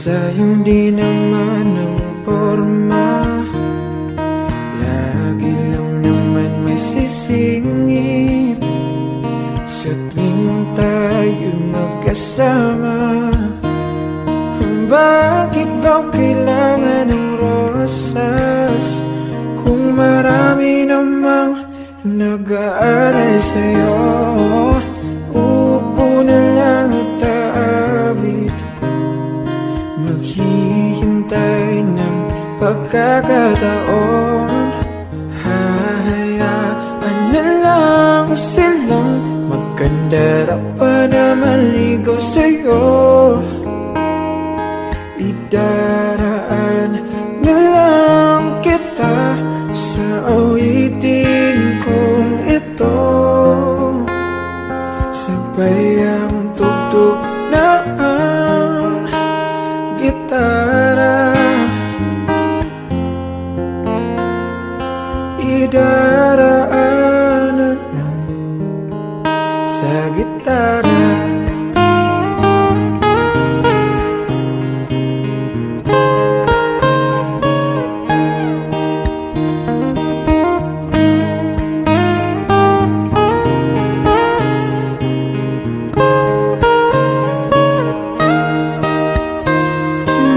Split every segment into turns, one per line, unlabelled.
sayang di naman ang porma. Lagi lang naman may sisingit sa tuwing tayo magkasama. Bakit daw kailangan ng rosas kung marami namang nag-aalay sa'yo? Upo na lang at aawit, maghihintay ng pagkakataon. Hahayaan na lang silang magkandara pa na maligaw sa'yo. Idaraan na lang kita sa awitin kong ito. Sabay ang tugtog na ang gitara. Idaraan na lang sa gitara.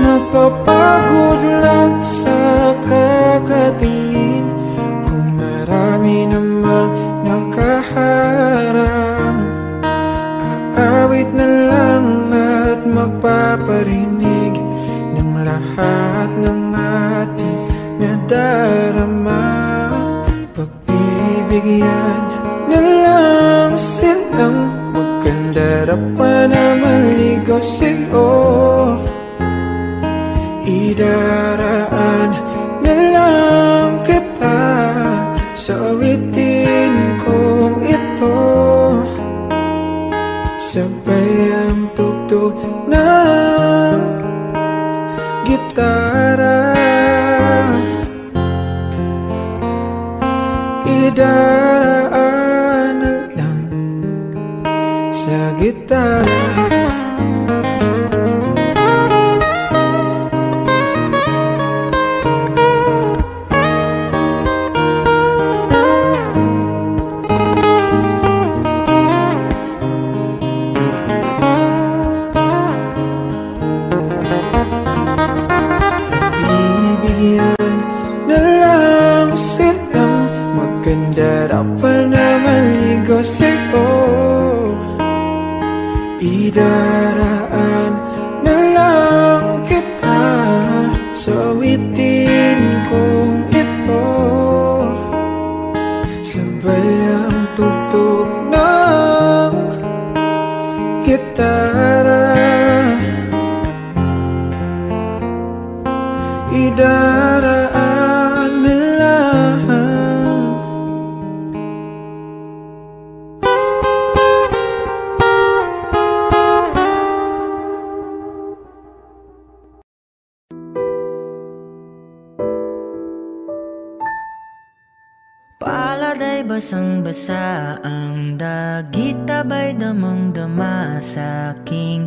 Mapapagod lang sa kakatingin kung marami namang nakaharang. Aawit na lang at magpaparinig ng lahat ng ating nadarama. Pagbibigyan na lang silang magkandara pa na maligaw sa'yo. Idaraan na lang kita sa awitin kong ito. Sabay ang tugtog ng gitara. Idaraan na lang sa gitara. Idaraan na lang kita sa awitin kong ito. Sabay ang tugtog ng gitara. Idaraan na lang.
Paladay basang-basa ang dagit, tabay damang-dama sa aking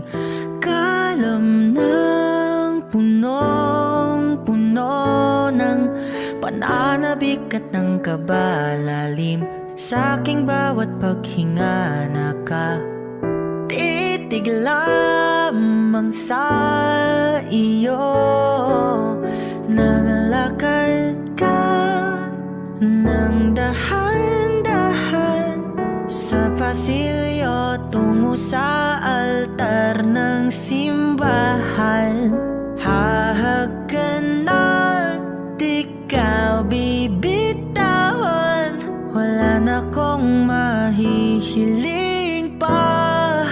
kalam ng punong-puno ng pananabik at ng kabalalim. Sa aking bawat paghinga nakatitig lamang sa iyo. Naglakad ka nang dahan-dahan sa pasilyo tungo sa altar ng simbahan. Hahagan at ikaw bibitawan, wala na kong mahihiling pa.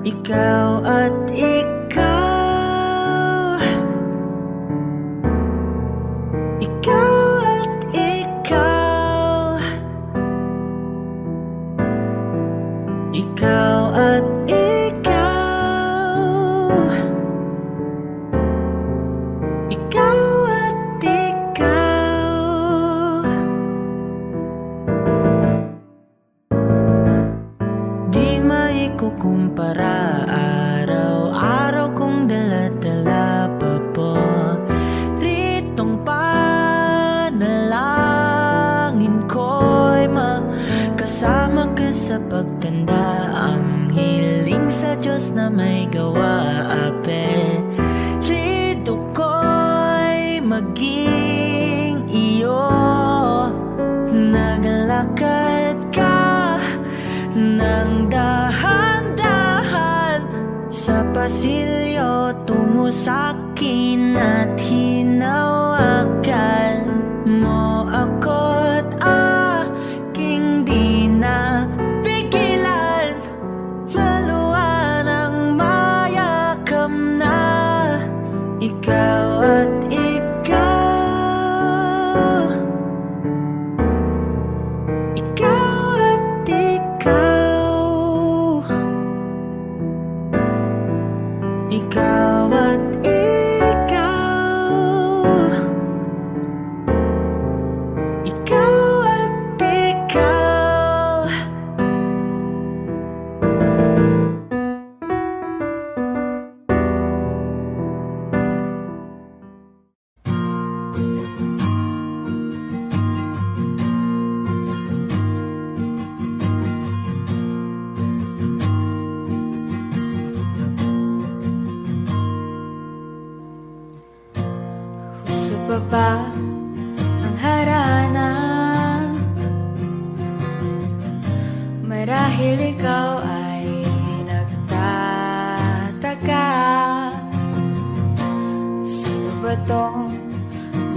Ikaw at ikaw, ikaw at ikaw, ikaw at ikaw, ikaw at ikaw. Di maikukumpara, araw-araw kong dala-dala oras na may gawa, apelido ko'y maging iyo. Naglakad ka ng dahan-dahan sa pasilyo, tungo sa'kin at hinawakan mo ako't aking di na pigilan. Maluwan ang mayakap na ikaw at ikaw. Ikaw at ikaw. Ikaw at ikaw. Ikaw at ikaw.
Gusto pa ba ang harana? Marahil ikaw ay nagtataka, sino ba tong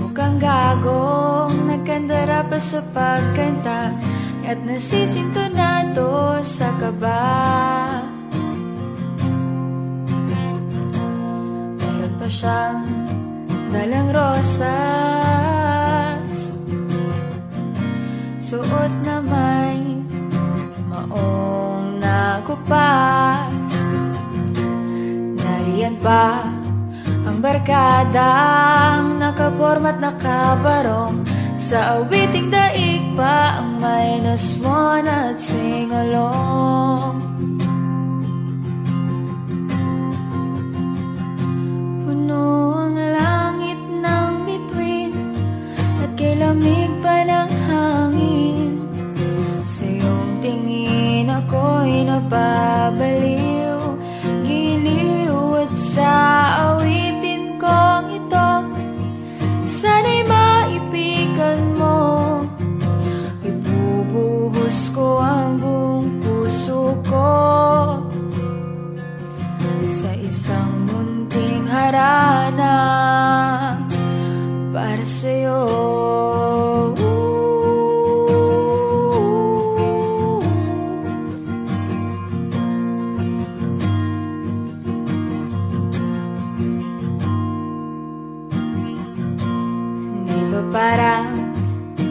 mukhang gagong nagkandara pa sa pagkanta at nasisintonado sa kaba? Meron pa siyang dalang rosas, suot na may maong nakupas. Nariyan pa ang barkadang nakaporma't nakabarong, sa awiting daig pa ang minus one at sing-along. Lamig pa ng hangin, sa iyong tingin ako'y napabaliw. Giliw at sa awitin kong ito, sana'y maipigan mo. Ibubuhos ko ang buong puso ko sa isang munting harana para sa'yo. Di ba parang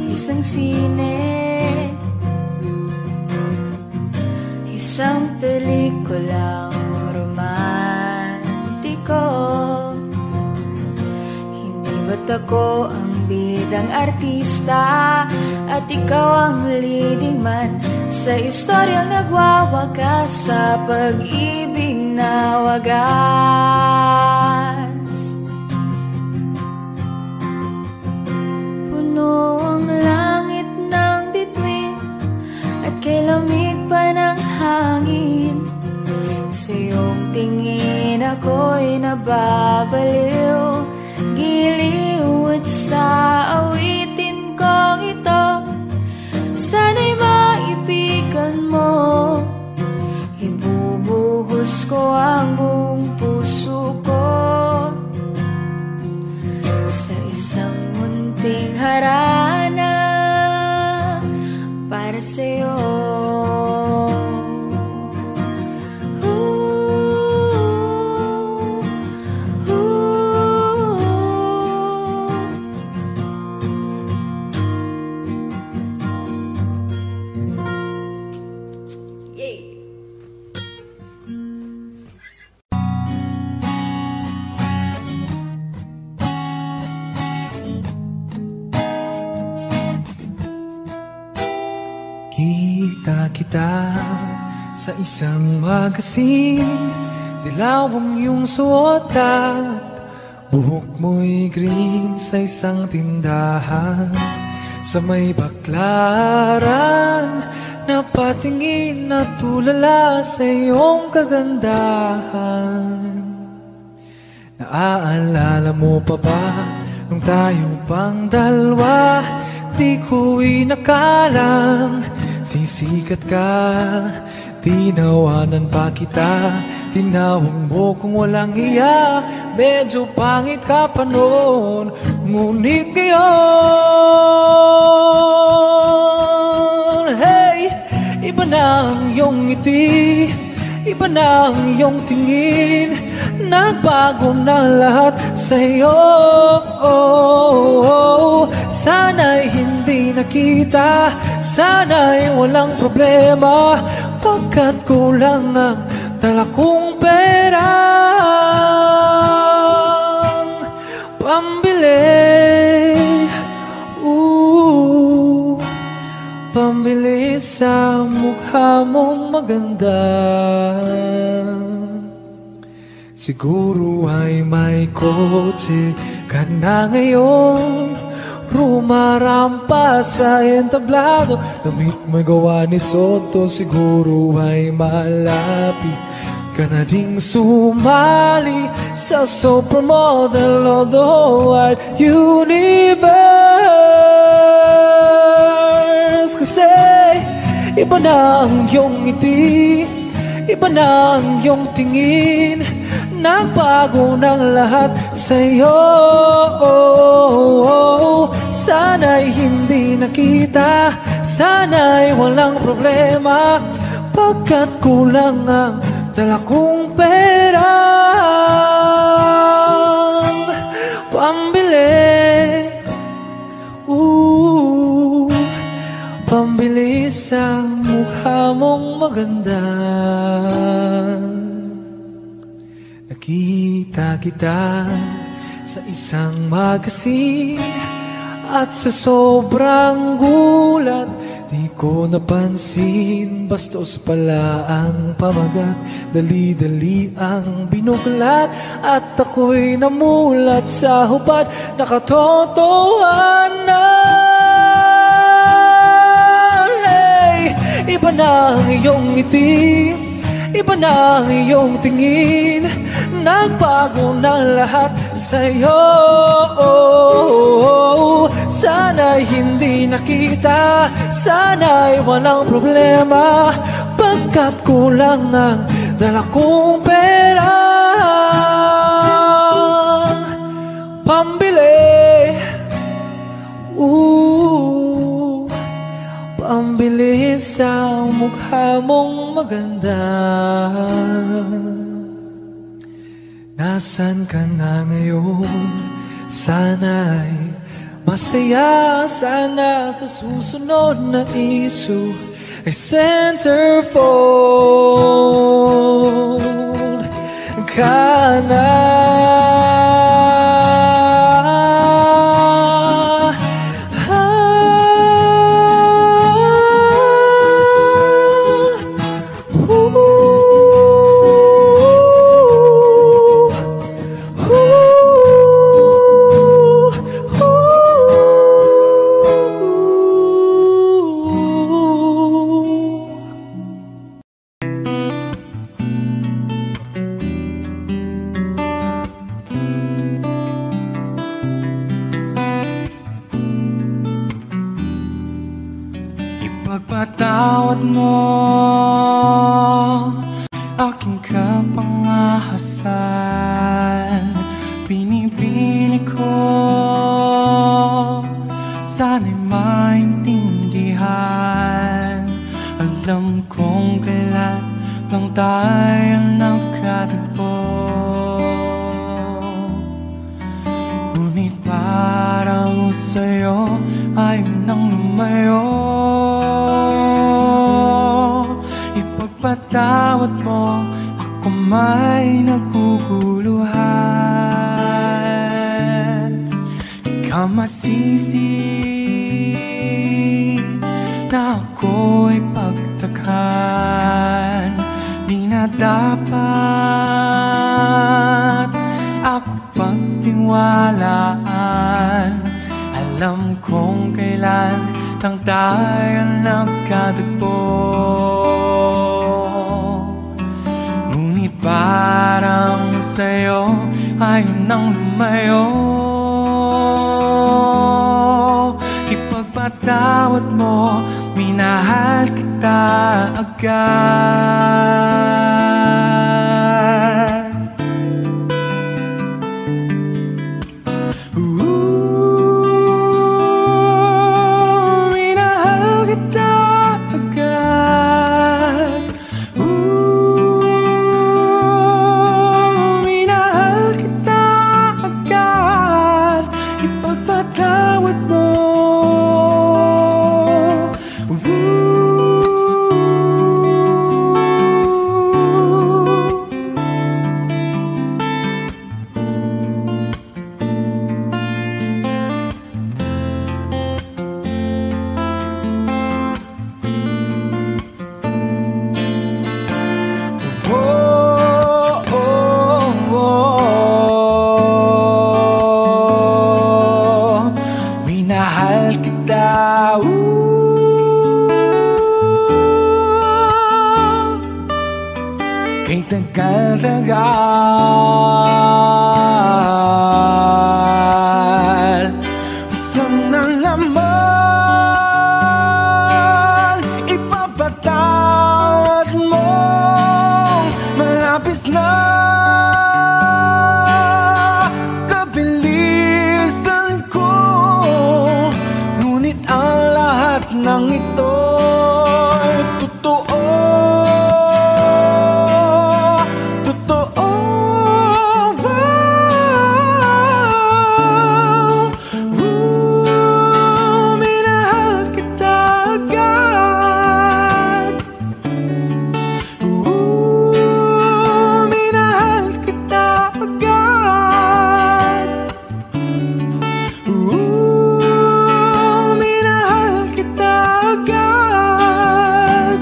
isang sine, isang pelikulang romantiko? Ba't ako ang bidang artista at ikaw ang leading man sa istoryang nagwawakas sa pag-ibig na wagas? Puno ang langit ng bituin at kay lamig pa ng hangin, sa iyong tingin ako'y nababaliw. Giliw at sa awitin kong ito, sana'y maipigan mo. Ibubuhos ko ang buong puso ko sa isang munting harana para sa'yo.
Kita sa isang magasin, dilaw ang iyong suot at buhok mo'y green sa isang tindahan. Sa may baklaran, napatingin at tulala sa iyong kagandahan. Naaalala mo pa ba nung tayo pang dalawa? Di ko inakalang sisikat ka, tinawanan pa kita. Tinawag mo kung walang hiya, medyo pangit ka pa noon. Ngunit ngayon, hey, iba na ang iyong ngiti, iba na ang iyong tingin. Nagbago na lahat sa'yo. Sana'y hindi nakita, sana'y walang problema, pagkat kulang ang dala kong perang pambili, pambili sa mukha mong maganda. Siguro ay may kotse ka na ngayon, rumarampa sa entablado, damit mo'y gawa ni Soto. Siguro ay malapit ka na ding sumali sa supermodel of the wide universe. Kasi iba na ang iyong ngiti, iba na ang iyong tingin. Nagbago ng lahat sa'yo. Sana'y hindi nakita, sana'y walang problema, pagkat kulang ang dala kong perang pambili, pambili sa mukha mong maganda. Nakita kita sa isang magazine, at sa sobrang gulat di ko napansin, bastos pala ang pamagat, dali-dali ang binuklat, at ako'y namulat sa hubad na katotohanan. Hey, iba na ang iyong ngiti, iba na ang iyong tingin. Nagbago ng lahat sa'yo. Sana'y hindi nakita, sana'y walang problema, pagkat kulang ang dala kong perang pambili, pambili sa mukha mong maganda. Nasaan ka na ngayon? Sana'y masaya, sana sa susunod na issue ay centerfold ka na.
Ipagpatawad mo aking kapangahasan, pinipili ko sana'y maintindihan. Alam kong kailan lang tayo nagkatagpo, ngunit parang sa'yo ayaw nang lumayo. Ipagpatawad mo, ako may naguguluhan. Di ka masisi na ako'y pagtakhan. Di na dapat ako pagtiwalaan. Alam kong kailan lang tayo nagkatagpo, sa'yo, ayaw nang lumayo. Ipagpatawad mo, minahal kita agad. Minahal kita agad. Minahal kita agad. Ipagpatawad mo. Minahal kita, kay tagal-tagal. Sana naman ipapatawad mo, malapis na kabilisan ko. Ngunit ang lahat ng ito'y totoo. Totoo. Minahal kita agad. Minahal kita agad. Minahal kita agad.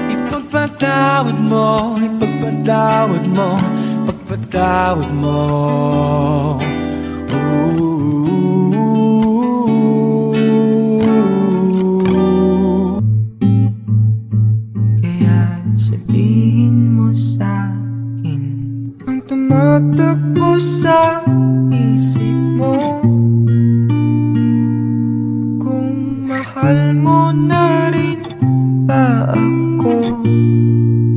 Ipagpatawad mo, ipagpatawad mo, pagpatawad mo. Kaya sabihin mo sa'kin ang tumatakbo sa isip mo, kung mahal mo na rin ba ako,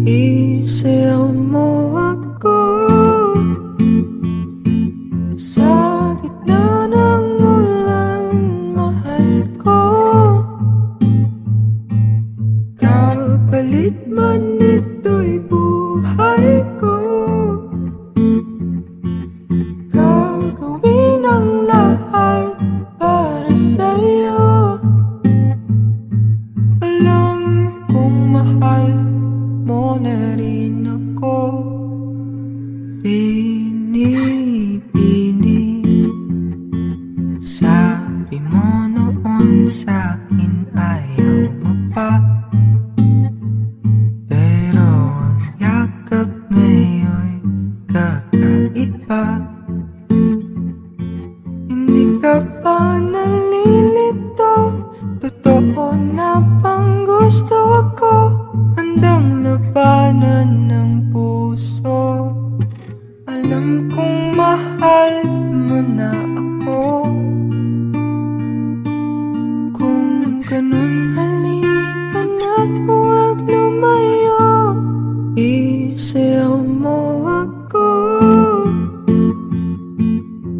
isayaw mo ako. Sa gitna ng ulan, mahal ko, kapalit man ito'y buhay ko. Gagawin ang lahat para sa'yo. Alam kong mahal mo na rin ako. Bini-bini, sabi mo noon sa'kin ayaw mo pa, pero ang yakap ngayon'y kakaiba. Hindi ka pa nalilito, totoo na bang gusto ako, handang labanan ng puso. Alam kong mahal mo na ako. Kung ganun, halika na't huwag lumayo, isayaw mo ako.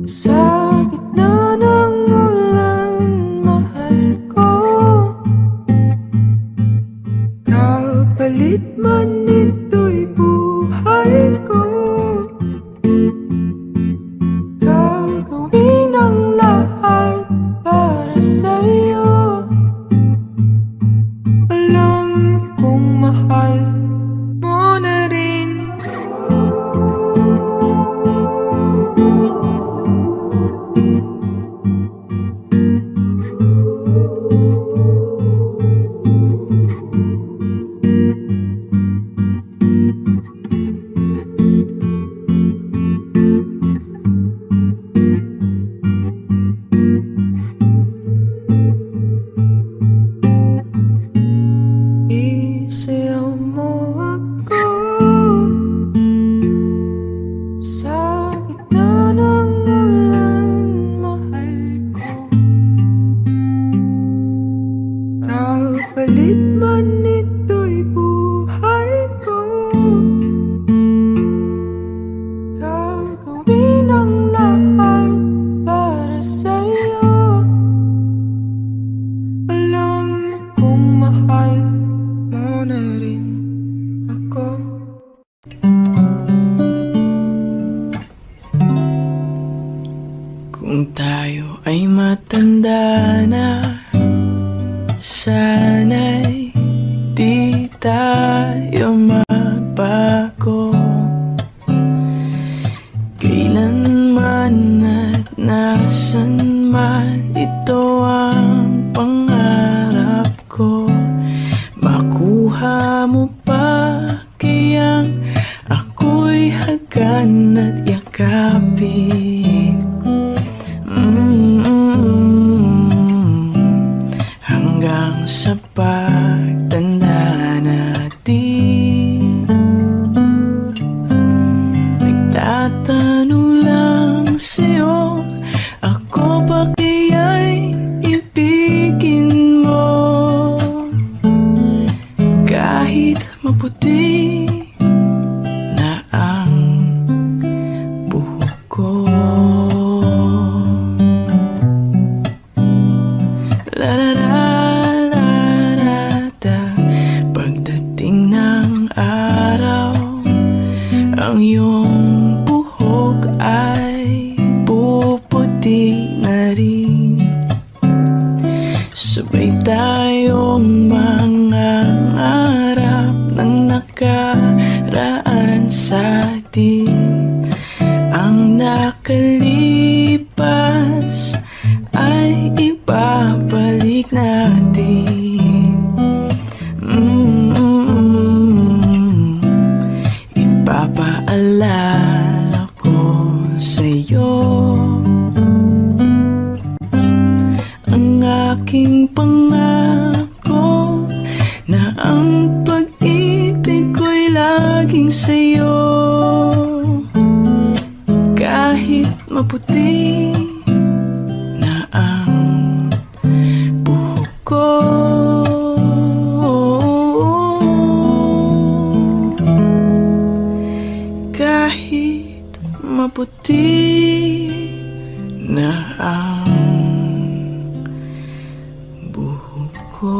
Sa gitna ng ulan, mahal ko, kapalit man ito'y buhay ko. Gagawin ang lahat para sa'yo. Alam kong mahal mo na rin.
Kung tayo ay matanda na, sana'y di tayo magbago. Kailanman at nasan man, ito ang pangarap ko. Makuha mo pa kayang ako'y hagan at yakapin. Hanggang sa pagtanda natin, nagtatanong lang sa'yo, ako ba kaya'y ibigin mo? Kahit maputi na ang buhok ko. Pagdating ng araw, ang iyong buhok ay puputi na rin. Sabay tayong mangangarap ng nakaraan sa atin. Ang nakalipas ay ibabalik natin. Ipapaalala ko sa'yo ang aking pangako na ang pag-ibig ko'y laging sa'yo. Kahit maputi na ang buhok ko, kahit maputi na ang buhok ko.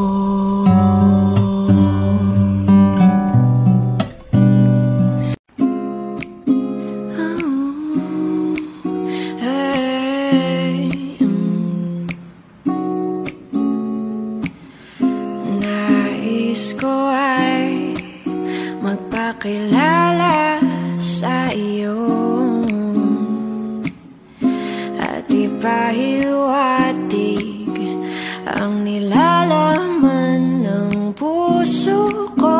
Nais ko ay magpakilala sa iyo at ipahiwatig ang nilalaman ng puso ko.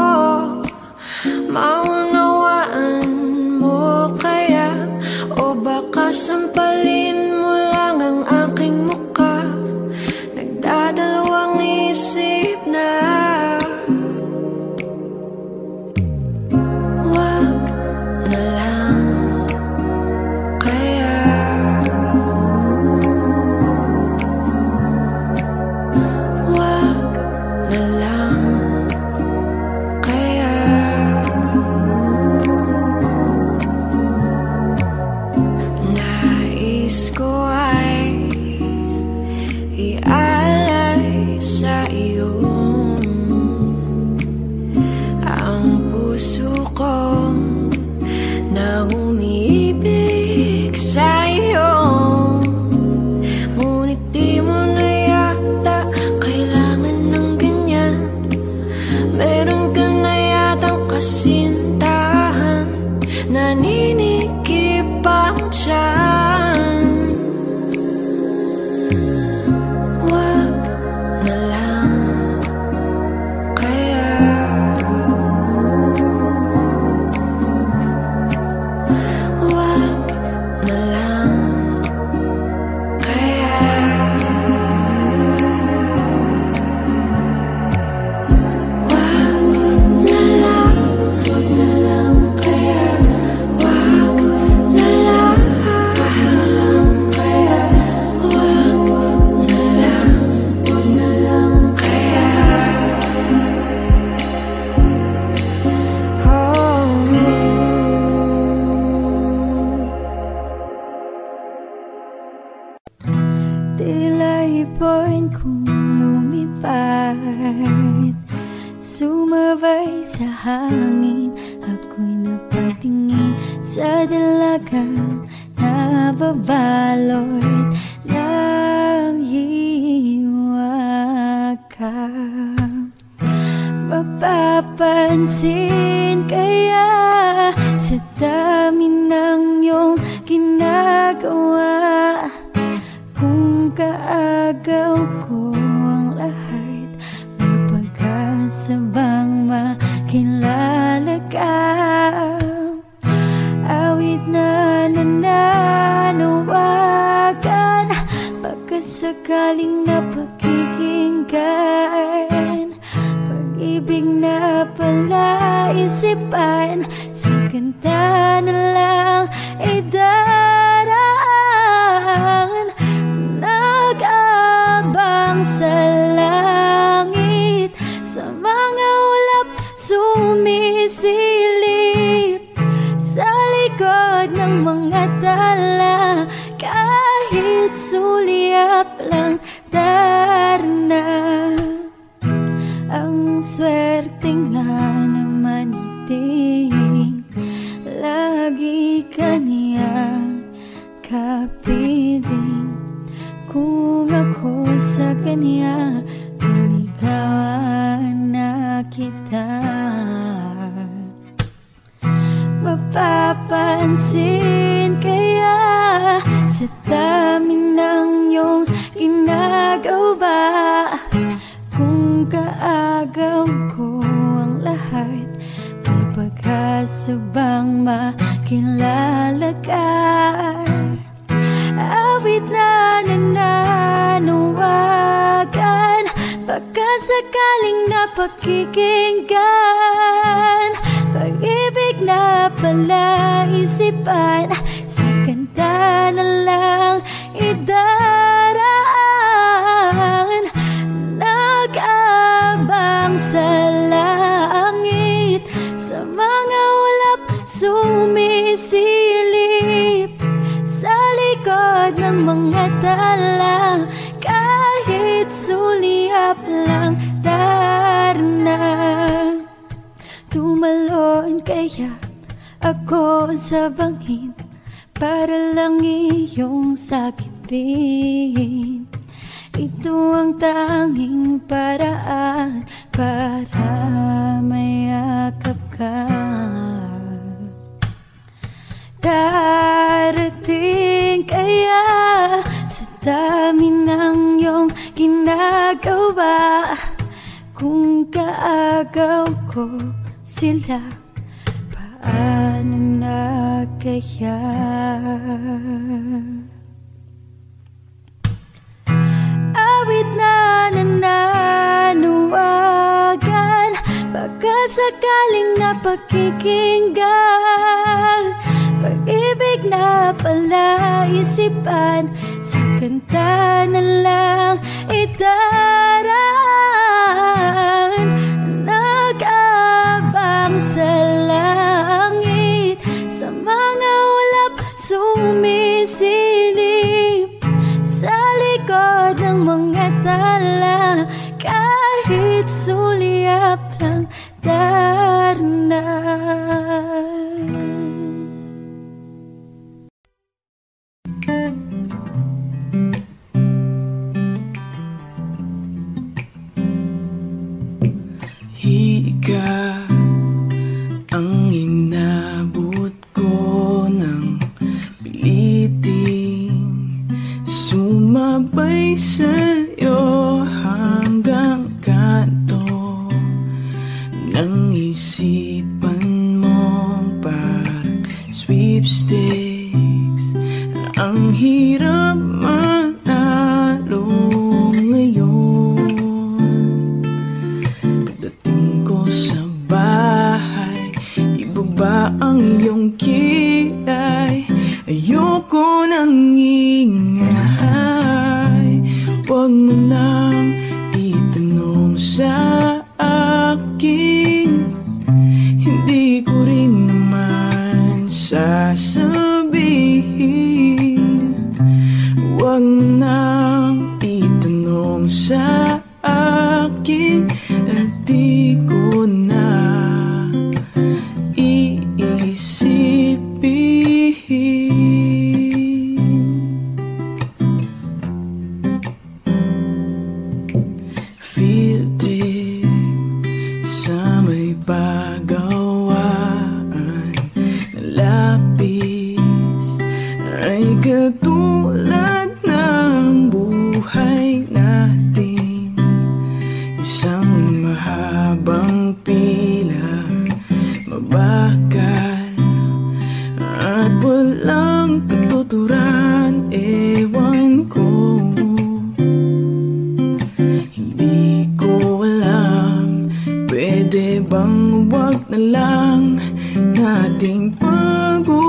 Maunawaan mo kaya, o baka sampalin mo lang ang aking mukha? Nagdadalawang isip na wag na lang kaya. Wag na lang kaya. Nais ko ay ialay sa iyo ang puso ko na umiibig sa iyo. Ngunit di mo na yata kailangan ng ganyan. Meron ka na yatang kasintahan, naninikip ang tiyan. Wag na lang kaya. Wag na lang kaya. Wag na lang, wag na lang kaya. Wag na lang kaya. Wag na lang kaya. Oh. Tila ibon kong lumipad, sumabay sa hangin. Ako'y napatingin sa dalagang na mababalot ng hiwa ka. Mapapansin kaya sa dami ng iyong ginagawa, kung kaagaw ko ang lahat, may pag-asa bang makilala ka? Awit na nananawagan, pagkasakaling napakikinggan, pag-ibig na palaisipan, sa kanta na lang idaraan. Nag-abang sa langit, sa mga ulap sumisilip, sa likod ng mga tala, kahit sulyap lang darna. Ang swerte nga naman iting lagi ka niyang kapiling. Kung ako sa kanya, niligawan na kita. Mapapansin kaya sa dami ng iyong ginagawa, kung kaagaw ko ang lahat, may pag-asa bang makilala ka? Awit na nananawagan, pagkasakaling napakikinggan, pag-ibig na palaisipan, sa kanta na lang idaraan. Nag-abang sa langit, sa mga ulap sumisilip, sa likod ng mga tala, kahit sulyap lang darna. Tumalon kaya ako sa bangin, para lang iyong sakipin. Ito ang tanging paraan para mayakap ka. Darating kaya sa dami ng iyong ginagawa, kung kaagaw ko sila, paano na kaya? Awit na nananawagan, pagkasakaling napakikinggan, pag-ibig na palaisipan, sa kanta na lang idaraan. Nag-abang sa langit, sa mga ulap sumisilip, sa likod ng mga tala, kahit sulyap lang darna.
Higa ang inabot ko ng piliting sumabay sa'yo hanggang kanto ng isipan mong parang sweepstakes. Ang hirap manalo ngayon. Pagdating ko sa bahay, ibaba ang iyong kilay. Ayoko nang ingay, huwag mo nang itanong sa akin. Hindi ko rin naman sasabihin. Huwag bakal at walang katuturan. Ewan ko, hindi ko alam. Pwede bang wag na lang nating pag-usapan?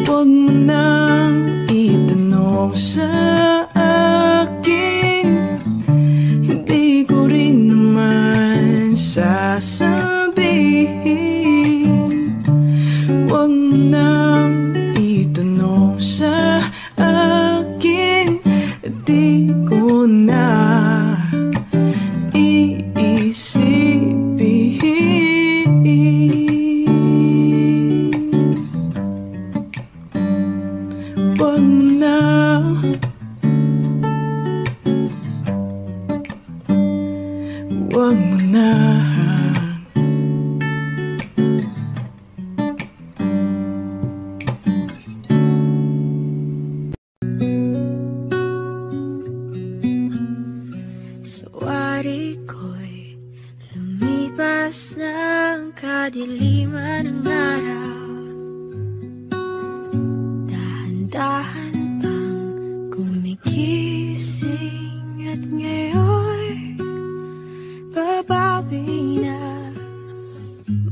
Wag mo nang itanong sa akin, hindi ko rin naman sasabihin. Wag mo nang itanong sa akin, di ko na iisipin. Wag mo na, wag mo na.
Suwari ko'y lumipas ng kadiliman ng araw, dahan-dahan pang gumigising at ngayon babawi na.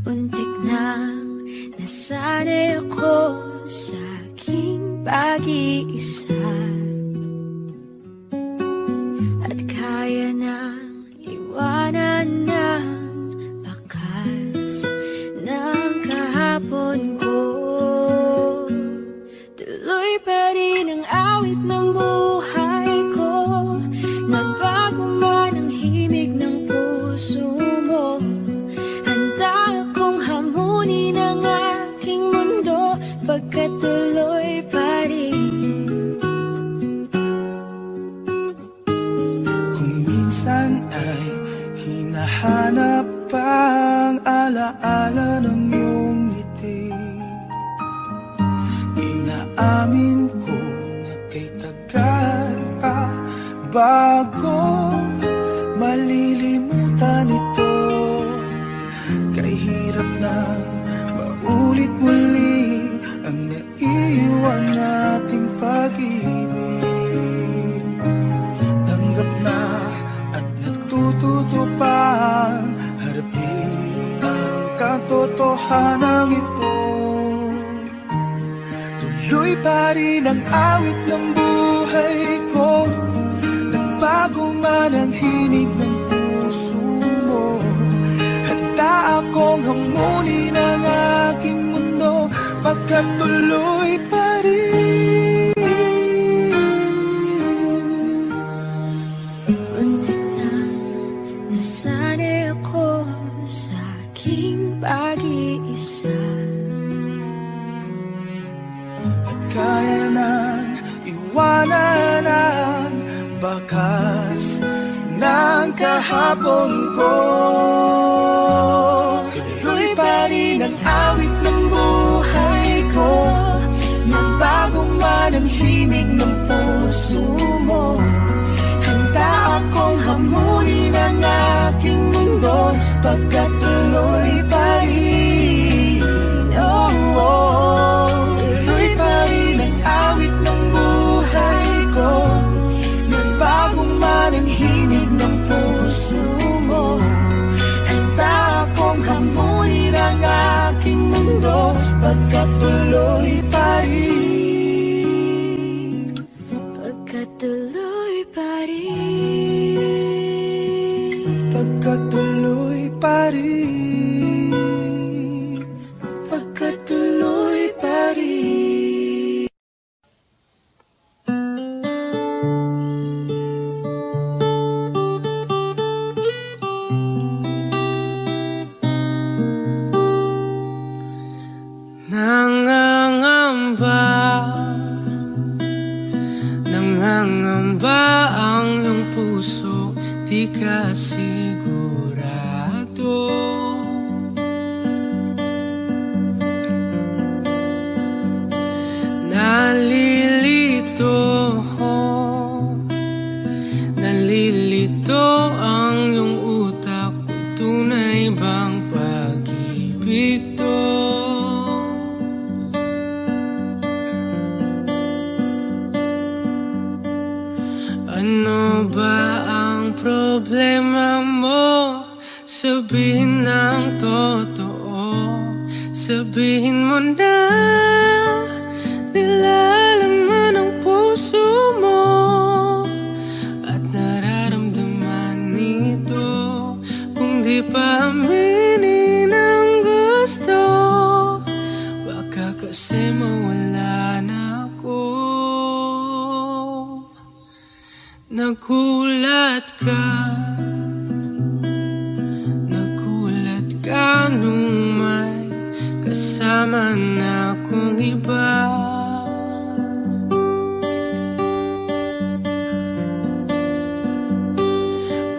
Muntik nang nasanay ako sa aking pag-iisa, at kaya nang iwanan ng bakas ng kahapon ko. Tuloy pa rin ang awit ng buhay ko, nagbago man ang himig ng puso mo. Handa akong hamunin ang aking mundo, pagkat tuloy pa rin.
Minsan ay hinahanap ang alaala ng iyong ngiti. Inaamin ko na kay tagal pa bago malilimutan ito. Kay hirap na maulit muli ang naiwan nating pag-ibig. Tanggap na at natututo pang harapin ang katotohanan ito. Tuloy pa rin ang awit ng buhay ko, nagbago man ang hinig ng puso mo. Handa akong hamunin ang aking mundo, pagkat tuloy pa rin.
Nasanay ako sa aking pag-iisa,
at kaya nang iwanan ang bakas ng kahapon ko. Tuloy pa rin ang awit ng buhay ko, nagbago man ang himig ng puso mo. Handa akong hamunin ang aking mundo, pagkat tuloy pa rin. Oh, oh. Tuloy pa rin ang awit ng buhay ko, nagbago man ang himig ng puso mo. Handa akong hamunin ang aking mundo, pagkat tuloy pa rin.
pagkat tuloy pa rin.
Pagkat tuloy pa rin. Pagkat tuloy pa rin.
Nang ang problema mo, sabihin ng totoo. Sabihin mo na nilalaman ang puso mo at nararamdaman nito. Kung di pa aminin ang gusto, baka kasi mawala na ako. Nagulat ka nung may kasama na akong iba.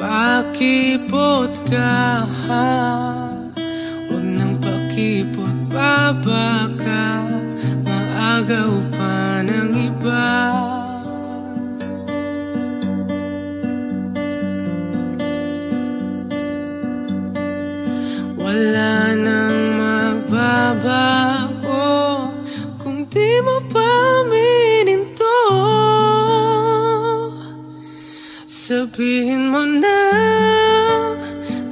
Pakipot ka, huwag nang pakipot pa, baka maagaw pa ng iba. Wala nang magbabago kung di mo pa aminin to. Sabihin mo na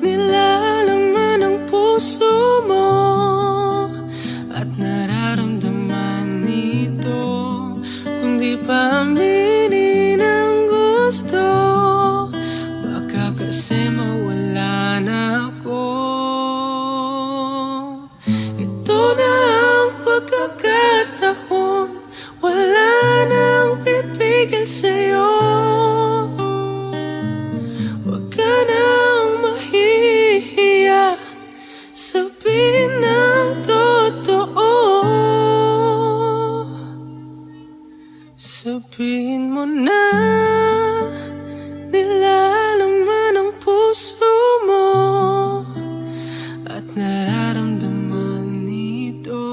nilalaman ang puso mo at nararamdaman nito. Kung di pa aminin ang gusto, baka kasi mawala na ako. Ito na ang pagkakataon, wala nang pipigil sa'yo. Huwag ka nang mahihiya, sabihin ng totoo. Sabihin mo na nilalaman ang puso mo at nararamdaman nito.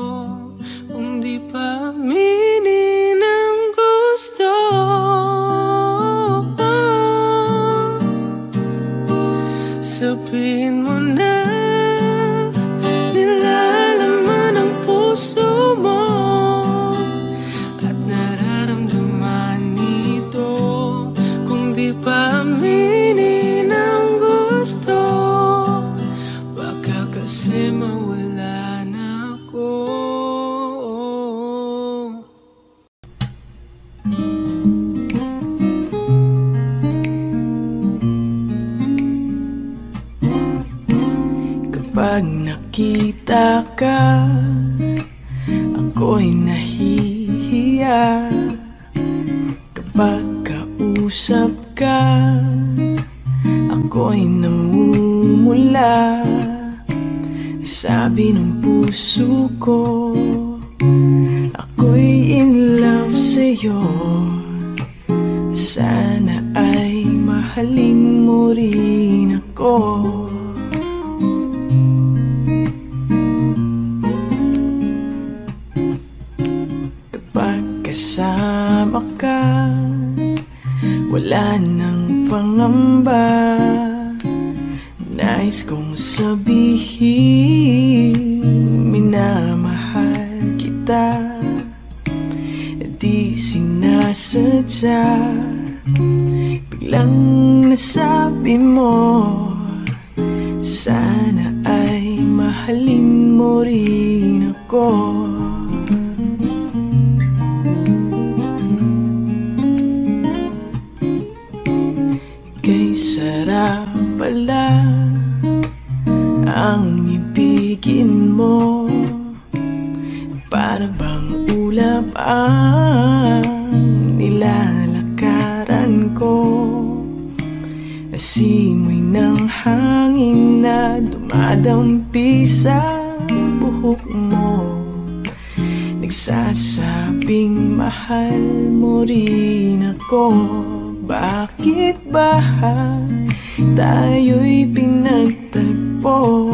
Kung di pa aminin ang gusto, sabihin mo na nilalaman ang puso mo at nararamdaman nito. Kung di pa aminin ang gusto, baka kasi mawala na ako. Kapag nakita ka, ako'y nahihiya. Kapag kausap ka, ako'y namumula. Sabi ng puso ko, ako'y in love sa'yo. Sana ay mahalin mo rin ako. Kapag kasama ka, wala nang pangamba. Nais kong sabihin, minamahal kita. Di sinasadya, biglang nasabi mo, sana ay mahalin mo rin ako. Kay sarap pala ang ibigin mo, para bang ulap ang nilalakaran ko. Asimoy ng hangin na dumadampi sa buhok mo, nagsasabing mahal mo rin ako. Bakit ba tayo'y pinagtagpo?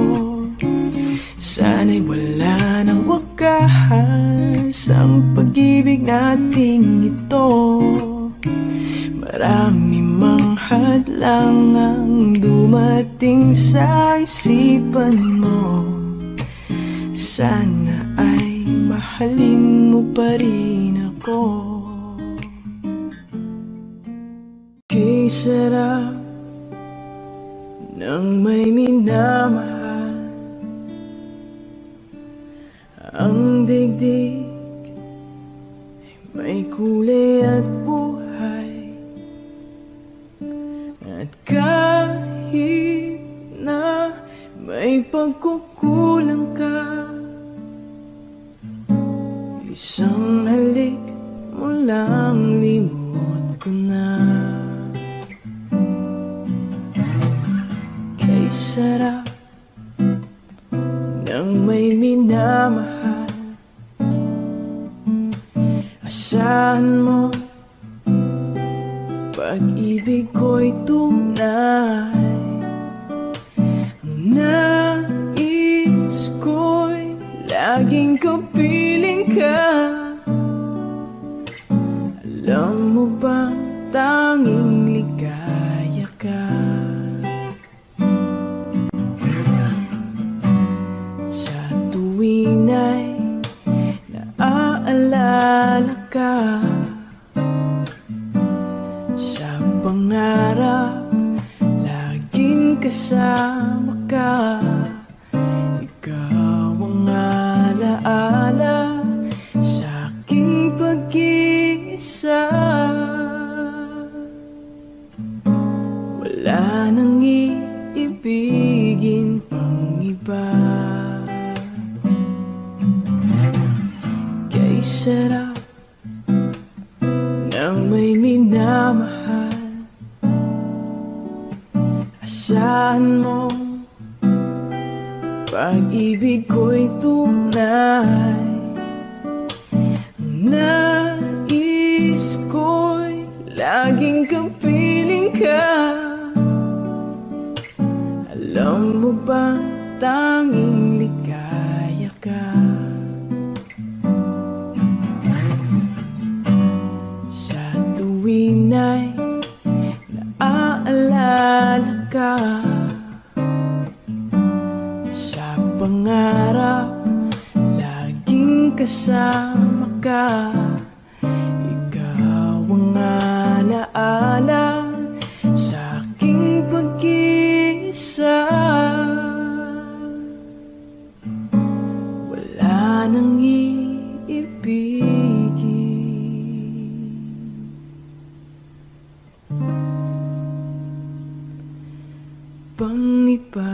Sana'y wala ng wakas ang pag-ibig nating ito. Marami mang hadlang ang dumating sa isipan mo. Sana ay mahalin mo pa rin ako. Kay sarap nang may minamahal. Ang digdig ay may kulay at buhay, at kahit na may pagkukulang ka, isang halik mo lang limot ko na. Kay sarap nang may minamahal. Asahan mo pag-ibig ko'y tunay. Ang nais ko'y laging kapiling ka. Alam mo bang tanging ligaya ka? Sa tuwing ay naaalala ka, sa pangarap laging kasama ka. Ikaw ang alaala sa aking pag-iisa. Wala nang iibigin pang iba. Kay sarap nang may minamahal. Asahan mo pag-ibig ko'y tunay. Ang nais ko'y laging kapiling ka. Alam mo ba tanging ligaya ka? Sa tuwing ay naaalala ka, sa pangarap laging kasama ka. Ikaw ang alaala sa aking pag-iisa. Wala nang iibigin pang iba.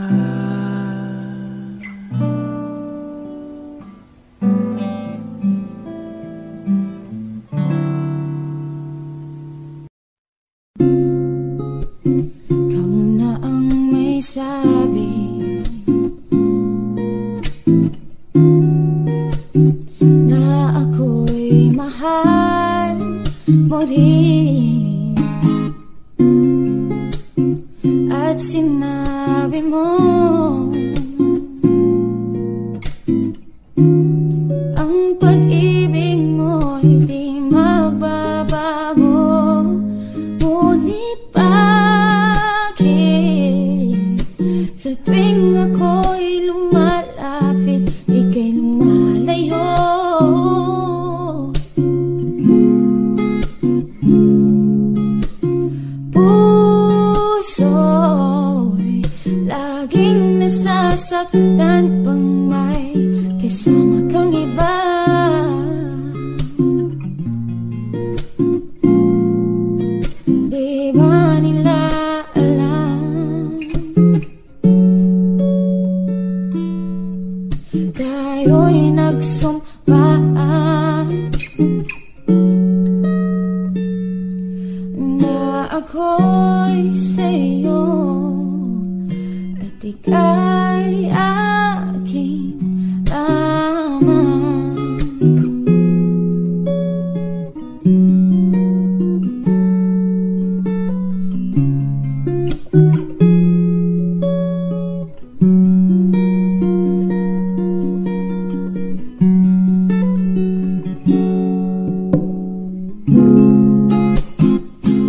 Ikaw na ang may sabi na ako'y mahal mo rin, at sinabi mo ang pag-ibig mo hindi magbabago. Ngunit bakit sa tuwing ako'y lumalapit, ika'y lumalayo? Puso'y laging nasasaktan pang may kasama kang iba. Di ba nila alam tayo'y nagsumpaan na ako'y sa'yo at ika'y aking lamang.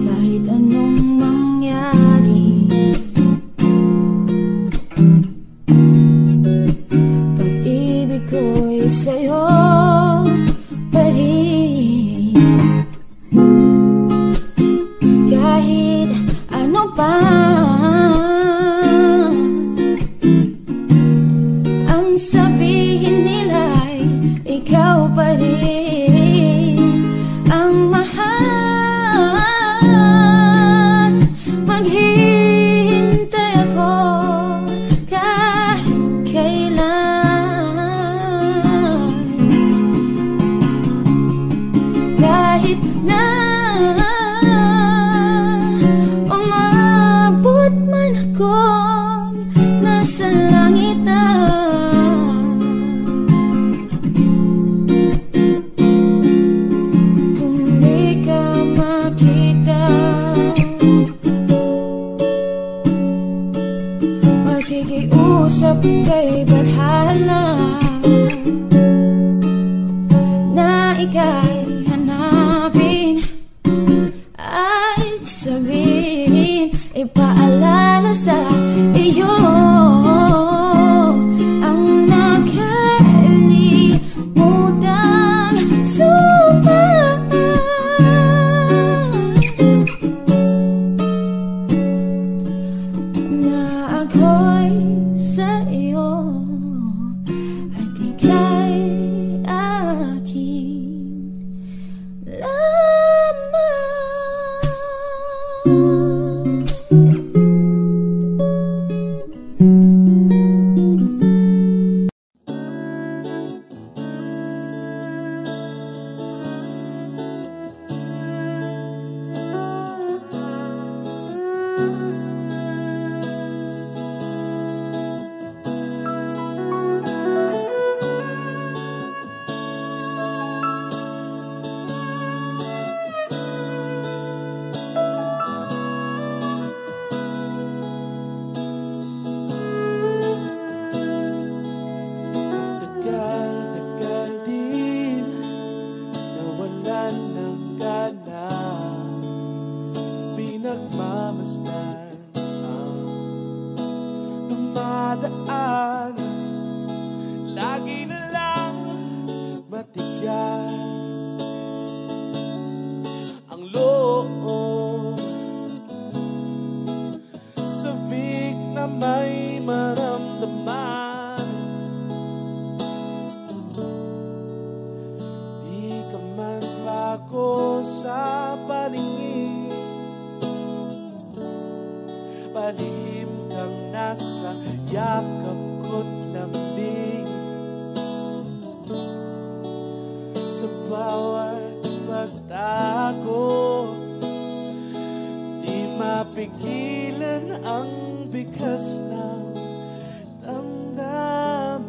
Kahit anong mangyari, pag-ibig ko'y sa'yo pa rin. Kahit ano pa sabihin nila'y ikaw pa rin ang mahal. Maghihintay ako kahit kailan, kahit na umabot man ako nasa langit na. Kung di ka makita, makikiusap kay Barhala na ika'y hanapin at sabihin, ipaalala sa iyo ang nakalimutang sumpah na ako'y sa iyo at ika'y akin lamang.
Tagal-tagal din nawalan ng gana, pinagmamasdan ang dumadaan. Lagi na lang matigas ang loob, sabik na may maramdaman. Di ka man bago sa paningin, palihim kang nasa yakap ko't lambing. Sa bawat pagtago, di mapigilan ang bigas ng damdamin.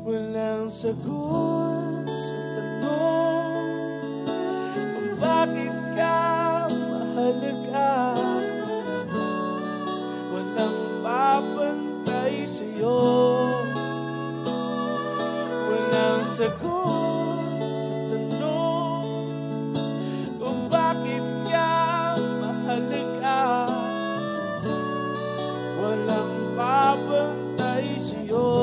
Walang sagot sa tanong kung bakit ka mahalaga. Walang papantay sa'yo, walang sagot sa tanong kung bakit ka mahalaga. Walang papantay sa'yo.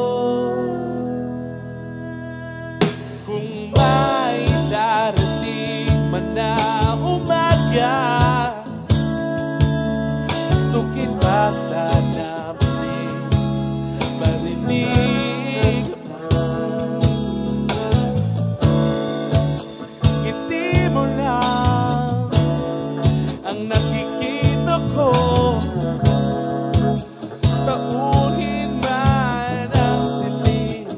Kung may darating man na umaga, gusto kita sana marinig. Ngiti mo lang ang nakikita ko, tauhin man ang silid.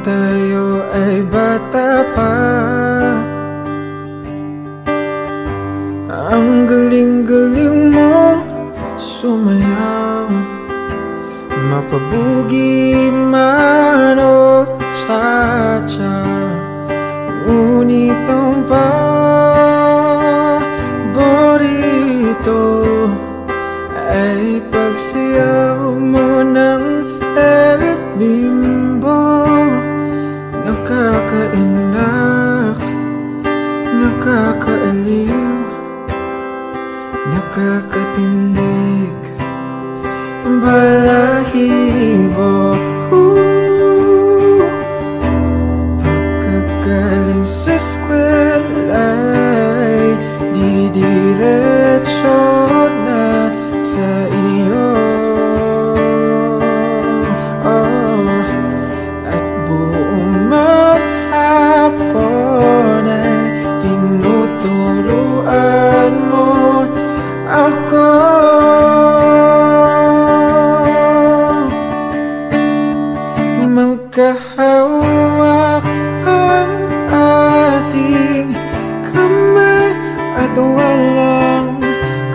tayo ay bata pa. Ang galing-galing mong sumayaw, mapabugi man o cha-cha. Ngunit ang paborito ay pagsayaw mo ng El Bimbo. Nakakainak, nakakaaliw, nakakatindig, balahibo. Pagkagaling sa eskwela'y didiretso na sa inyo. At buong maghapon ay tinuturuan mo ako. Magkahawak ang ating kamay at walang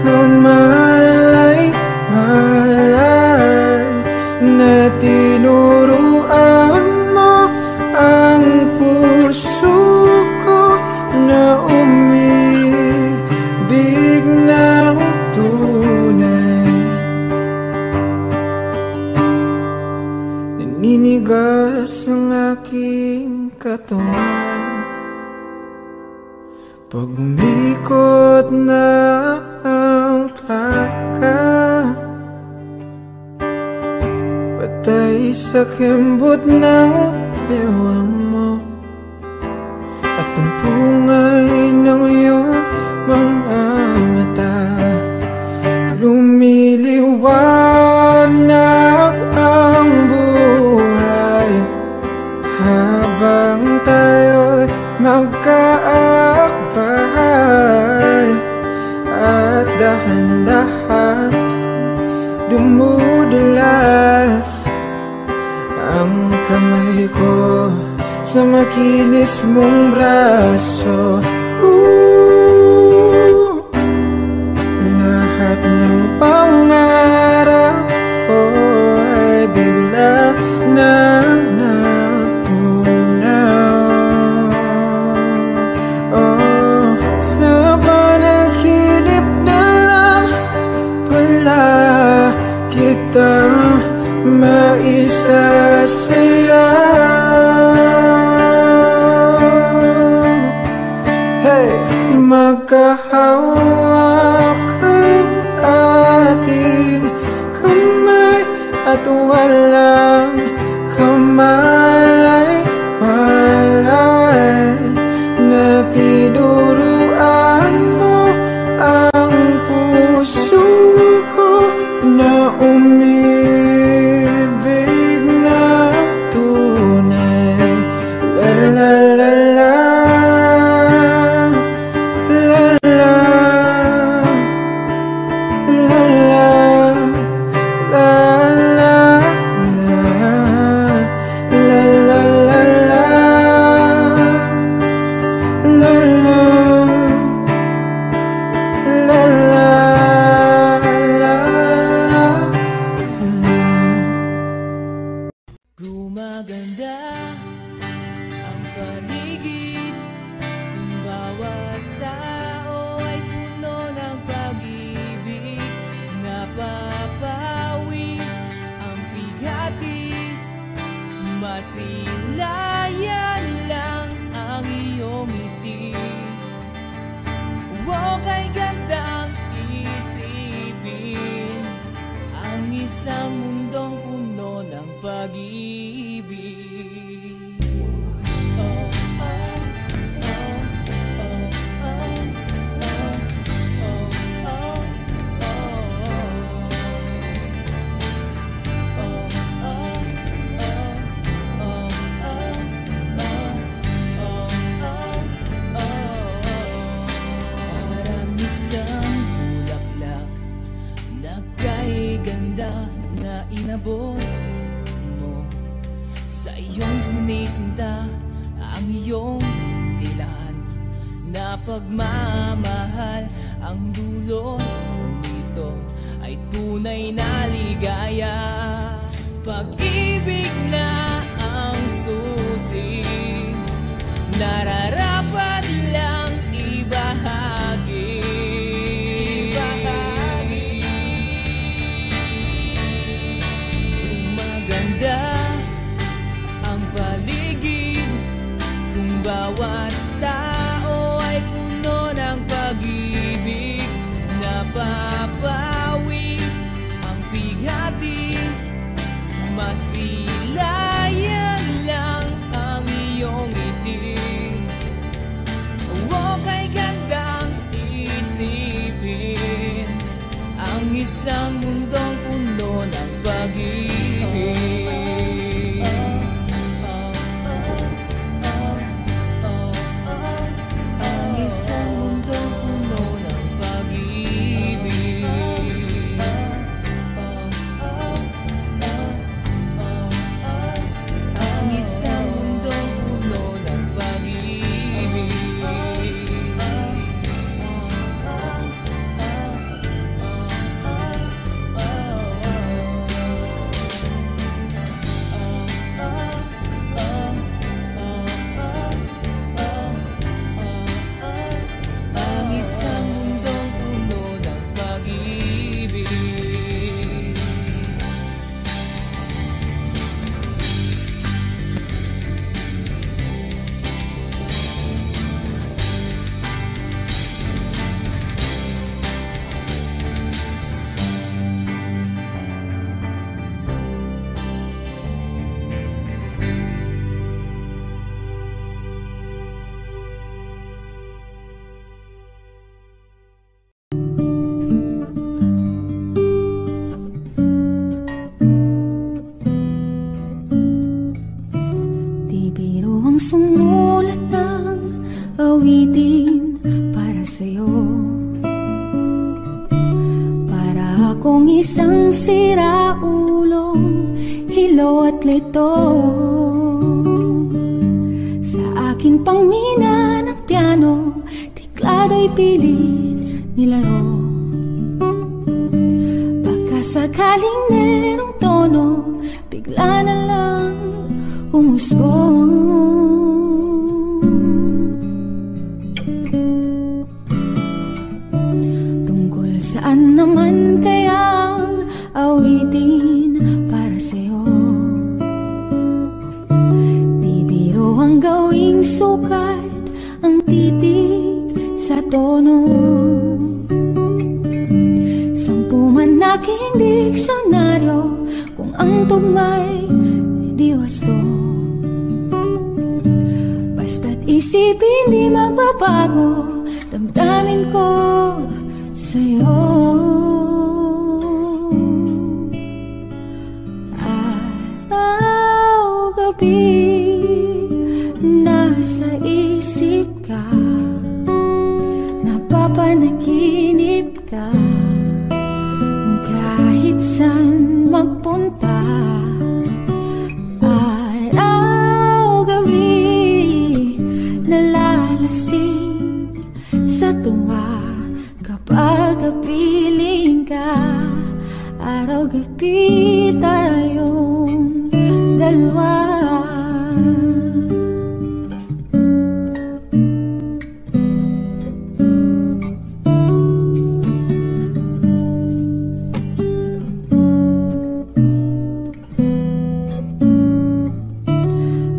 kamalay-malay na tinuruan mo ang puso ko na umibig ng tunay. Naninigas ang aking katawan pag umikot na ang plaka, patay sa kembot ng bewang mo at ang pungay ng iyong mga mata. Lumiliwanag ang buhay habang tayo'y magkaakbay, at dahan-dahan dumudulas ang kamay ko sa makinis mong braso. Lahat ng pangarap ko ay bigla nang natunaw. Sa panaginip na lang pala kita maisasayaw. Hey! Magkahawak ang ating kamay at walang kamalay-malay na tinuruan mo ang puso ko na umibig na tunay. La la la la, la la, la la, la la, la la, la la, la la,
Gumaganda ang paligid kung bawat tao ay puno ng pag-ibig. Napapawi ang bigati, masilayan lang ang iyong ngiti. Huwag kay gandang isipin ang isang mundong puno ng pag-ibig. Oh, oh, oh, oh, oh, oh, oh, parang isang bulaklak na kay ganda na inabot mo. sa iyong sinisinta ang iyong ilan na pagmamahal. Ang dulo nito ay tunay na ligaya. Pag-ibig na ang susi, nararapat lang ibahagi. Kung maganda ang paligid, kung bawat tao ay puno ng pag-ibig, napapawi ang bigati, masilayan lang ang iyong ngiti. Huwag kay gandang isipin ang isang mundong puno ng pag-ibig. Ang isang mundong puno ng pag-ibig. Ang isang mundong puno ng pag-ibig. Ang isang mundong puno ng pag-ibig.
Di biro ang sumulat ng awitin para sa'yo. Para akong isang siraulong hilo at lito. Sa aking pangmina ng piano, tiklado'y pilit nilaro. Baka sakaling merong tono, bigla na lang umusbong. Tungkol saan naman kayang awitin para sa'yo? Di biro ang gawing sukat ang titig sa tono. Sampu man aking diksyonaryo, kung ang tugma'y di wasto. Basta't isipin di magbabago, damdamin ko sa'yo. Araw, gabi, nasa isip ka, napapanaginip ka. Kahit saan magpunta, sa tuwa kapag kapiling ka. Araw-gabi tayong dalawa.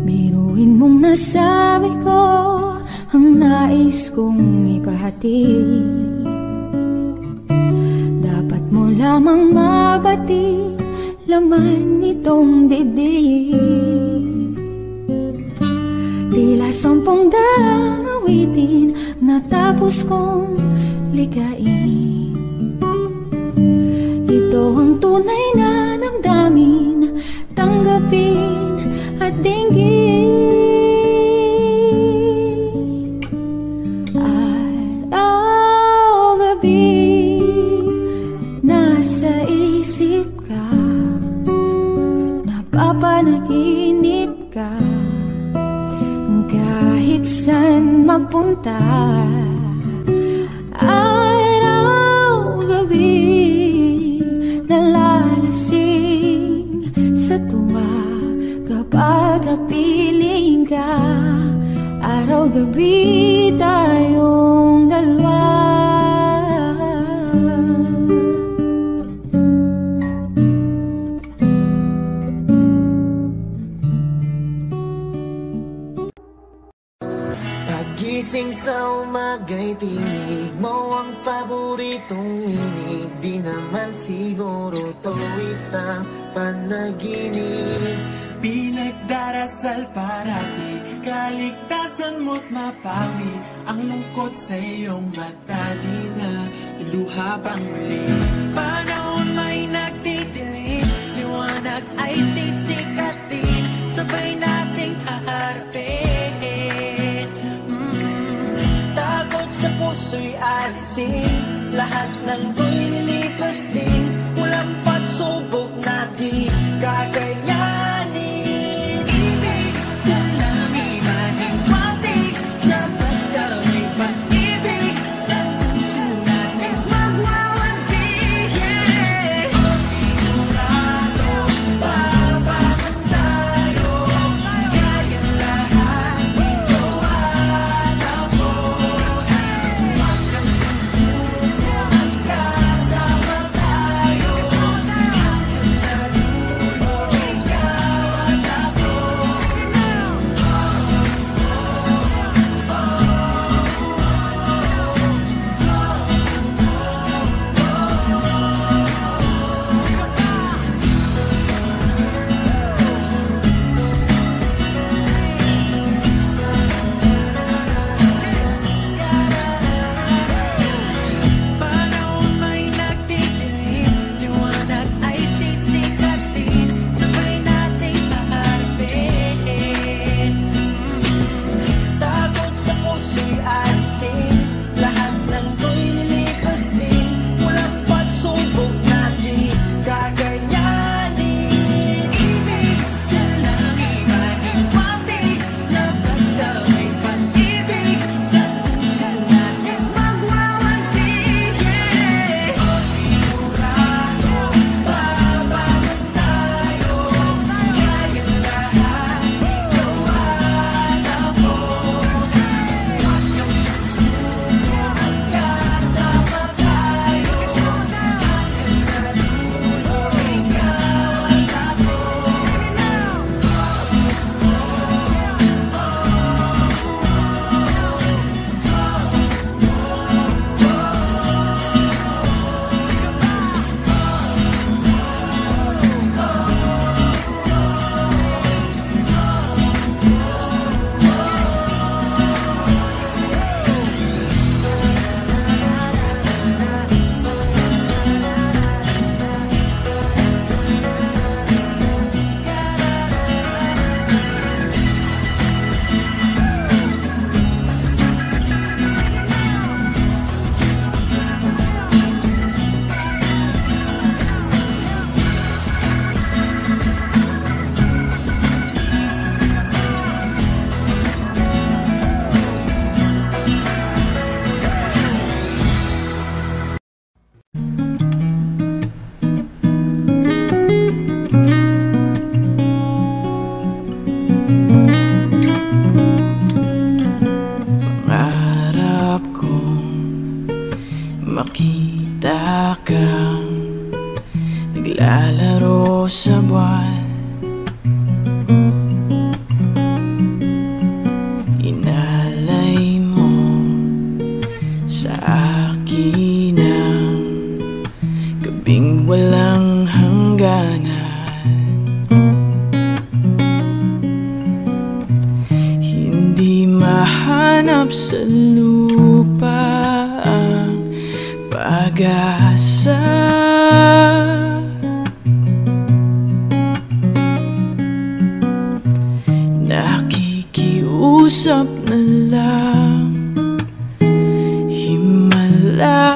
Biruin mong nasabi ko ang nais kong ipahati. Dapat mo lamang mabati laman nitong dibdib. Tila 10 daang awitin natapos kong ligain. Ito ang tunay na damdamin, tanggapin at dinggin. Nasa isip ka, napapanaginip magpunta. Araw-gabi nalalasing sa tuwa kapag kapiling ka. Araw-gabi tayong dalawa.
Pagising sa umaga'y tinig mo ang paboritong inig. Di naman siguro to isang panaginip.
Pinagdarasal parati, kaligtasan mo't mapawi ang lungkot sa iyong mata. Di na luha pang muli. Panahon may nagtitiling, liwanag ay sisikatin, sabay nating haharapin.
Takot sa puso'y alisin, lahat ng to'y lilipas din. Walang pagsubok na di kakayanin.
Ibig na lang imahiwatig, na basta may pag-ibig sa puso natin magwawalig. Sigurado, babakan tayo, kaya lahat ito alam mo. Huwag kang susuko, magkasama tayo, hanggang sa dulo, ikaw at ako. Panahon may nagtitilim, liwanag ay sisikatin, sabay nating haharapin.
Takot sa puso'y alisin, lahat ng to'y lilipas din. Walang pagsubok na di kakayanin.
Ibig na lang imahiwatig, na basta may pag-ibig sa puso natin magwawalig. Sigurado, babakan tayo, kaya lahat ito alam mo. Huwag kang susuko, magkasama tayo, hanggang sa dulo, ikaw at ako. Pangarap kong makita kang naglalaro sa buwan. Inalay mo sa akin ang gabing walang hangganan. Hindi mahanap sa lupa ang pag-asa. Nakikiusap na lang, himala.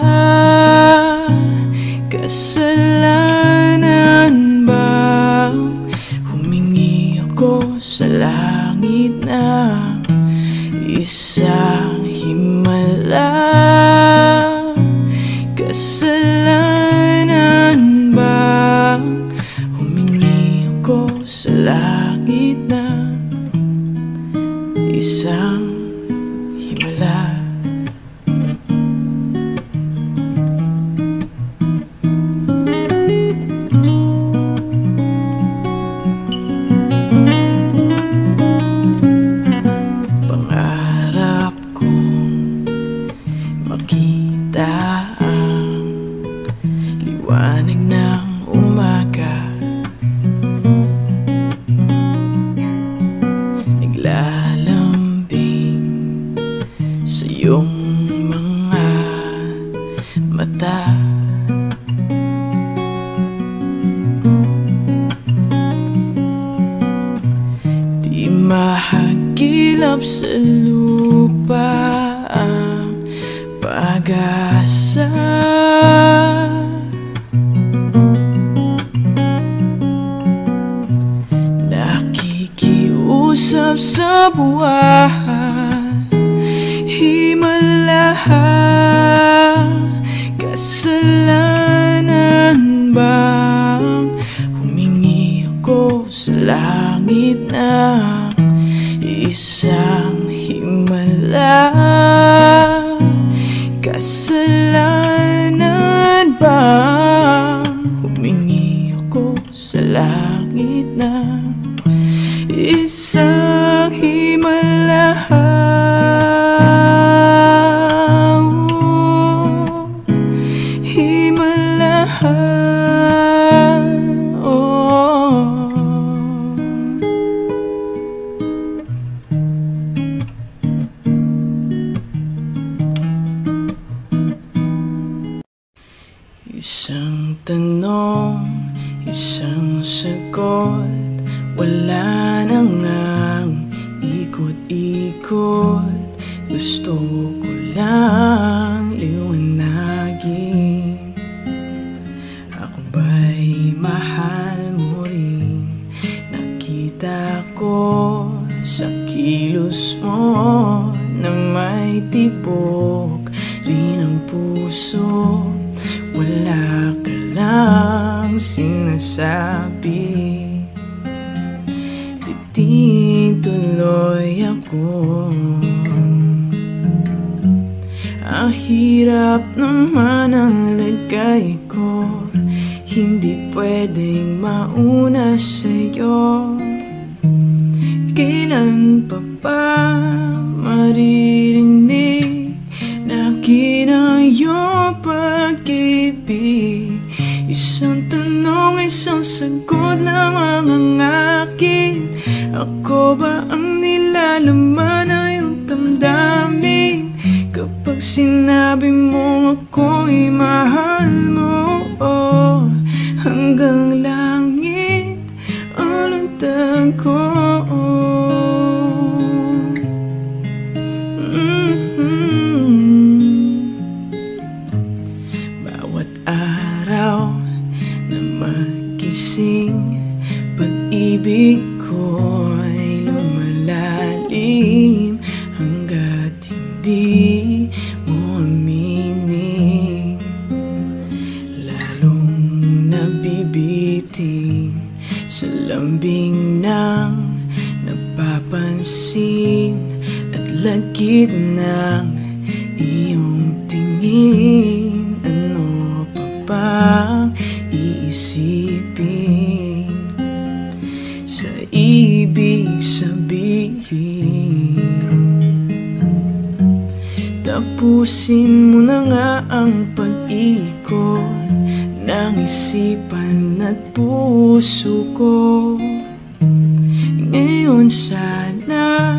Kasalanan bang humingi ako sa langit na isang himala. Kasalanan ba humingi ko sa langit na isang himala? Pangarap kong makita ang liwanag ng umaga, naglalambing sa iyong mga mata. Di mahagilap sa lupa ang pag-asa. Nakikiusap sa buwan, himala. Kasalanan bang humingi ko sa langit ng isang himala? Kasalanan bang humingi ko sa langit ng isang himala? Himala, isang tanong, isang sagot, wala na ngang ikot-ikot. Gusto ko lang liwanagin, ako ba'y mahal mo rin? Nakita ko sa kilos mo na may tibok rin ang puso. Wala ka lang sinasabi, bitin tuloy ako. Ang hirap naman ang lagay ko, hindi pwedeng mauna sa'yo. Kailan pa ba maririnig na akin ang iyong pag-ibig? Isang tanong, isang sagot lamang ang akin. Ako ba ang nilalaman ng iyong damdamin? Kapag sinabi mo ako'y mahal mo, oh, hanggang langit ang lundag ko. Bawat araw na magising, pag-ibig ko'y lumalalim hanggat hindi mo aminin. Lalong nabibitin sa lambing ng napapansin at lagit ng iyong tingin. Ano pa bang iisipin sa ibig sabihin? Tapusin mo na nga ang pag-ikot ng isipan at puso ko. Ngayon sana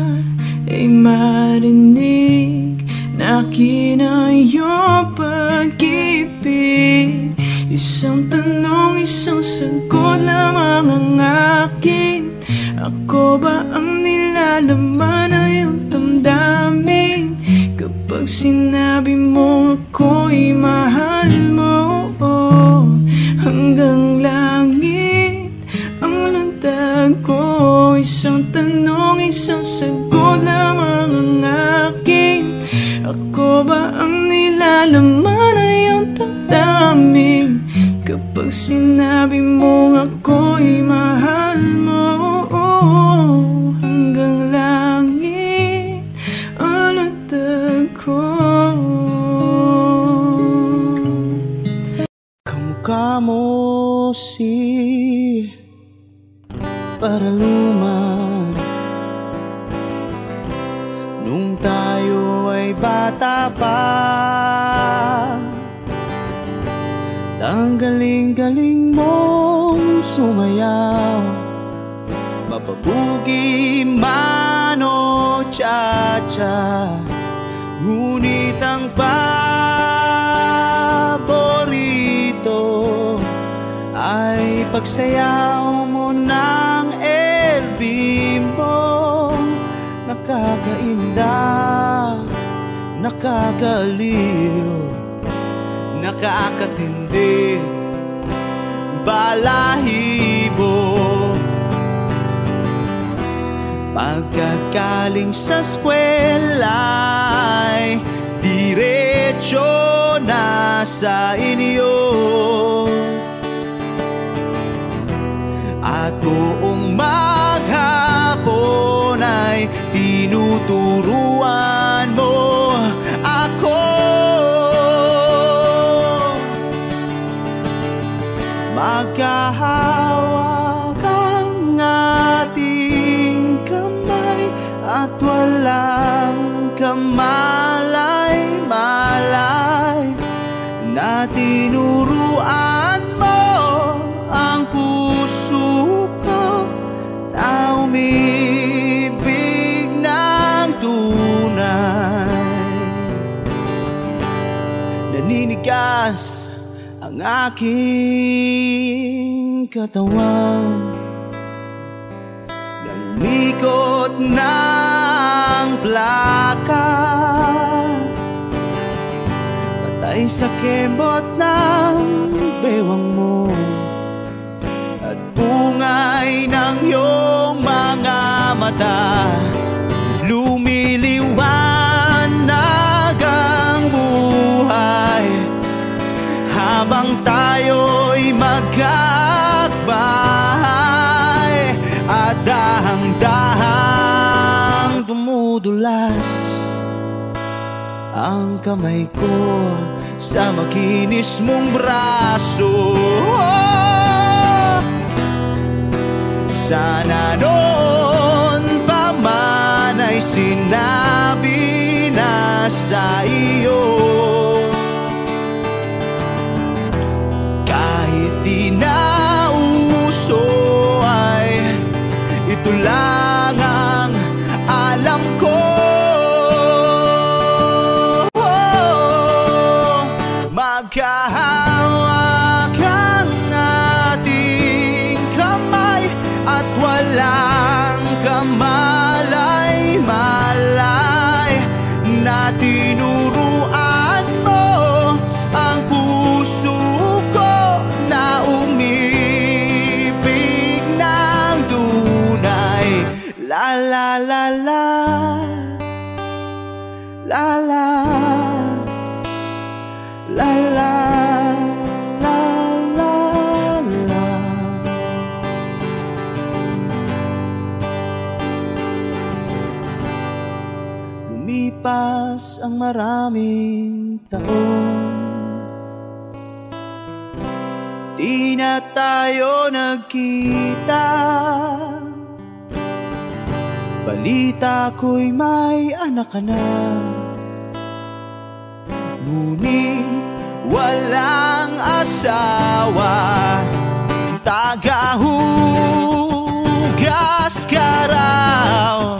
ay marinig na akin ang iyong pag-ibig. Isang tanong, isang sagot lamang ang akin. Ako ba ang nilalaman ng iyong damdamin? Kapag sinabi mo ako'y mahal mo, oh, hanggang langit ang lundag ko. Isang tanong, isang sagot lamang ang Ako ba ang nilalaman na iyong damdamin kapag sinabi mong ako'y mahal mo? Hanggang langit ang latag ko.
Kamukha mo si Paraluman nung tayo ay bata pa. Ang galing-galing mong sumayaw, mapabugi man o cha-cha. Ngunit ang paborito ay pagsayaw mo ng El Bimbo. Nakakainda, nakakaliw, nakakatindi, balahibo. Pagkagaling sa eskwela'y diretso na sa inyo, at buong maghapon ay tinuturuan mo ako. Magkahawak ang ating kamay at walang kamalay-malay, na tinuruan mo ang puso ko na umibig ng tunay. Naninigas ang aking katawan, namikot ng plaka, patay sa kembot ng bewang mo at bungay ng iyong mga mata. Lumiliwanag ang buhay habang tayo'y magkakbahay, at dahang-dahang dumudulas ang kamay ko sa makinis mong braso. Sana noon pa man ay sinabi na sa iyo, kahit di na uso ay ito lang ang alam ko. Magkahawak ang ating kamay at walang kamalay-malay, na tinuruan mo ang puso ko na umibig ng tunay. La la la la, la la, la la, la la, la. Lumipas ang maraming taon, di na tayo nagkita. Balita ko'y may anak ka na, ngunit walang asawa. Tagahugas ka raw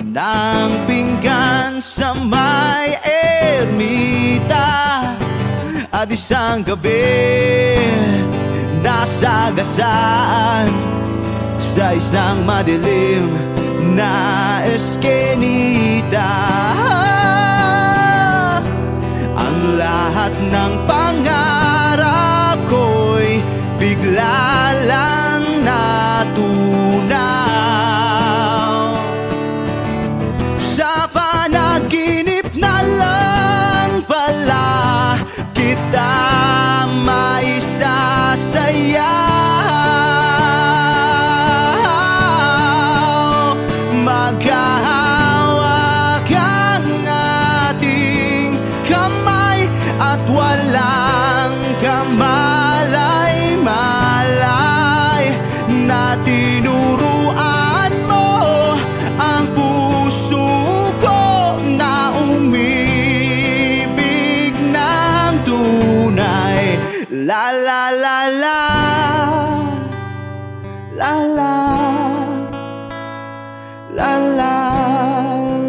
ng pinggan sa may ermita, at isang gabi nasagasaan sa isang madilim na eskenita. Ang lahat ng pangarap ko'y bigla lang natunaw sa panaginip na lang. La la